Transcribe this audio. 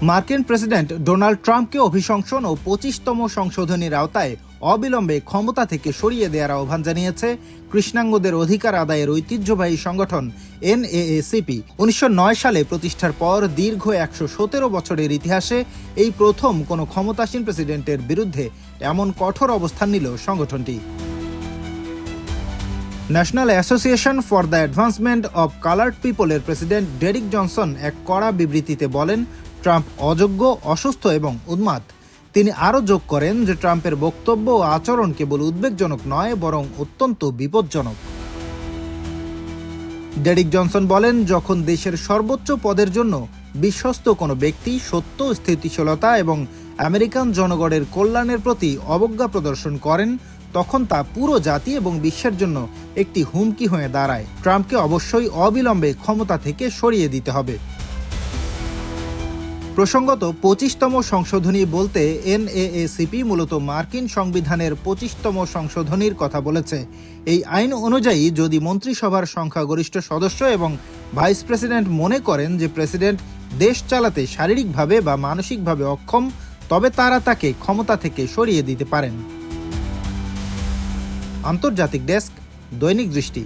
মার্কিন president Donald ট্রাম্পকে অভিশংসন ও ২৫তম সংশোধনীর আওতায় অবিলম্বে ক্ষমতা থেকে সরিয়ে দেওয়ার আহ্বান জানিয়েছে কৃষ্ণাঙ্গদের অধিকার আদায়ের ঐতিহ্যবাহী সংগঠন NAACP। ১৯০৯ সালে প্রতিষ্ঠার পর দীর্ঘ ১১৭ বছরের ইতিহাসে এই প্রথম কোনো ক্ষমতাসীন প্রেসিডেন্টের বিরুদ্ধে এমন কঠোর অবস্থান নিল সংগঠনটি। National Association for the Advancement of Colored পিপলের প্রেসিডেন্ট ডেরিক জনসন এক কড়া বিবৃতিতে বলেন, ট্রাম্প অযোগ্য, অসুস্থ এবং উন্মাদ। তিনি আরও যোগ করেন যে ট্রাম্পের বক্তব্য ও আচরণ কেবল উদ্বেগজনক নয়, বরং অত্যন্ত বিপজ্জনক। ডেরিক জনসন বলেন, যখন দেশের সর্বোচ্চ পদের জন্য বিশ্বস্ত কোনো ব্যক্তি সত্য, স্থিতিশীলতা এবং আমেরিকান জনগণের কল্যাণের প্রতি অবজ্ঞা প্রদর্শন করেন, তখন তা পুরো জাতি এবং বিশ্বের জন্য একটি হুমকি হয়ে দাঁড়ায়। ট্রাম্পকে অবশ্যই অবিলম্বে ক্ষমতা থেকে সরিয়ে দিতে হবে। প্রসঙ্গত, ২৫তম সংশোধনী বলতে NAACP মূলত মার্কিন সংবিধানের ২৫তম সংশোধনীর কথা বলেছে। এই আইন অনুযায়ী যদি মন্ত্রিসভার সংখ্যাগরিষ্ঠ সদস্য এবং ভাইস প্রেসিডেন্ট মনে করেন যে প্রেসিডেন্ট দেশ চালাতে শারীরিকভাবে বা মানসিকভাবে অক্ষম, তবে তারা তাকে ক্ষমতা থেকে সরিয়ে দিতে পারেন। আন্তর্জাতিক ডেস্ক, দৈনিক দৃষ্টি।